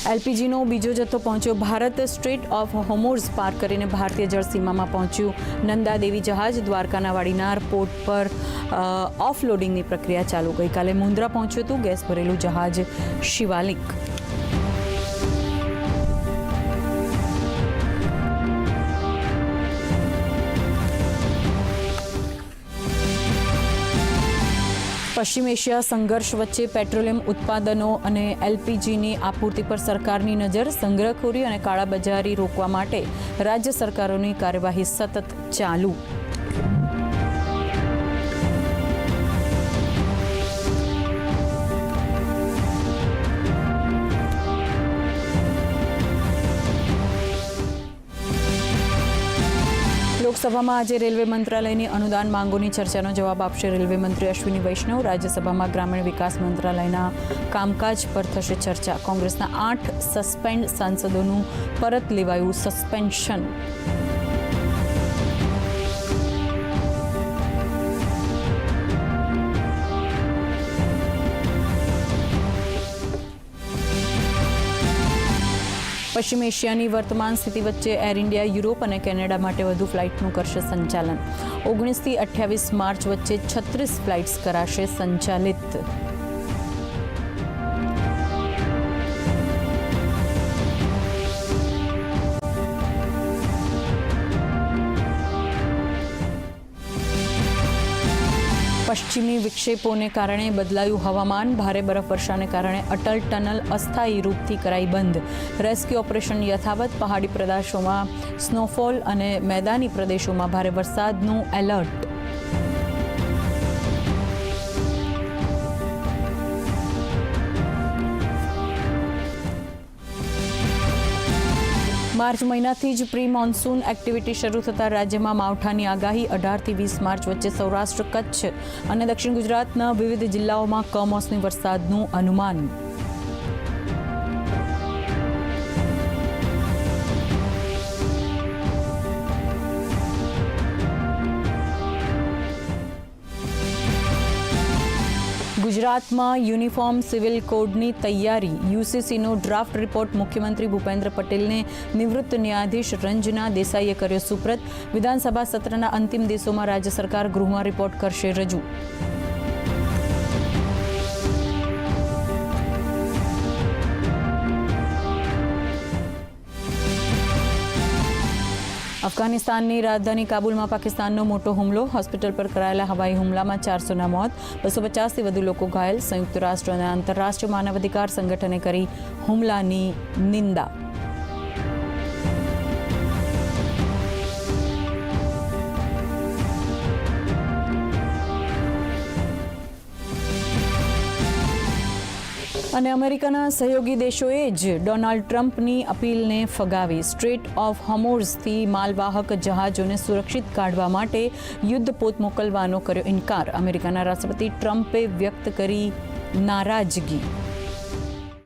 એલપીજીનો બીજો જથ્થો પહોંચ્યો ભારત સ્ટ્રેટ ઓફ હોર્મુઝ પાર કરીને ભારતીય જળસીમામાં પહોંચ્યું નંદાદેવી જહાજ દ્વારકાના વાડીનાર પોર્ટ પર ઓફલોડિંગની પ્રક્રિયા ચાલુ. ગઈકાલે મુન્દ્રા પહોંચ્યું હતું ગેસ ભરેલું જહાજ શિવાલિક. પશ્ચિમ એશિયા સંઘર્ષ વચ્ચે પેટ્રોલિયમ ઉત્પાદનો અને એલપીજીની આપૂર્તિ પર સરકારની નજર. સંગ્રહખોરી અને કાળાબજારી રોકવા માટે રાજ્ય સરકારોની કાર્યવાહી સતત ચાલુ. લોકસભામાં આજે રેલવે મંત્રાલયની અનુદાન માંગોની ચર્ચાનો જવાબ આપશે રેલવે મંત્રી અશ્વિની વૈષ્ણવ. રાજ્યસભામાં ગ્રામીણ વિકાસ મંત્રાલયના કામકાજ પર થશે ચર્ચા. કોંગ્રેસના 8 સસ્પેન્ડ સાંસદોનું પરત લેવાયું સસ્પેન્શન. પશ્ચિમ એશિયાની વર્તમાન સ્થિતિ વચ્ચે એર ઇન્ડિયા યુરોપ અને કેનેડા માટે વધુ ફ્લાઇટનું કરશે સંચાલન. 19 થી 28 માર્ચ વચ્ચે 36 ફ્લાઇટ્સ કરાશે સંચાલિત. પશ્ચિમી વિક્ષેપોને કારણે બદલાયું હવામાન. ભારે બરફવર્ષાને કારણે અટલ ટનલ અસ્થાયી રૂપથી કરાઈ બંધ. રેસ્ક્યુ ઓપરેશન યથાવત. પહાડી પ્રદેશોમાં સ્નોફોલ અને મેદાની પ્રદેશોમાં ભારે વરસાદનું એલર્ટ. માર્ચ મહિનાથી જ પ્રી મોન્સૂન એક્ટિવિટી શરૂ થતાં રાજ્યમાં માવઠાની આગાહી. 18 થી 20 માર્ચ વચ્ચે સૌરાષ્ટ્ર, કચ્છ અને દક્ષિણ ગુજરાતના વિવિધ જિલ્લાઓમાં કમોસમી વરસાદનું અનુમાન. ગુજરાતમાં યુનિફોર્મ સિવિલ કોડની તૈયારી. યુસીસીનો ડ્રાફ્ટ રિપોર્ટ મુખ્યમંત્રી ભૂપેન્દ્ર પટેલને નિવૃત્ત ન્યાયાધીશ રંજના દેસાઈએ કર્યો સુપ્રત. વિધાનસભા સત્રના અંતિમ દિવસોમાં રાજ્ય સરકાર ગૃહમાં રિપોર્ટ કરશે રજૂ. અફઘાનિસ્તાનની રાજધાની કાબુલમાં પાકિસ્તાનનો મોટો હુમલો. હોસ્પિટલ પર કરાયેલા હવાઈ હુમલામાં 400ના મોત, 250થી વધુ લોકો ઘાયલ. સંયુક્ત રાષ્ટ્ર અને આંતરરાષ્ટ્રીય માનવાધિકાર સંગઠને કરી હુમલાની નિંદા. અને અમેરિકાના સહયોગી દેશોએ જ ડોનાલ્ડ ટ્રમ્પની અપીલને ફગાવી. સ્ટ્રેટ ઓફ હોર્મુઝથી માલવાહક જહાજોને સુરક્ષિત કાઢવા માટે યુદ્ધ પોત મોકલવાનો કર્યો ઇનકાર. અમેરિકાના રાષ્ટ્રપતિ ટ્રમ્પે વ્યક્ત કરી નારાજગી.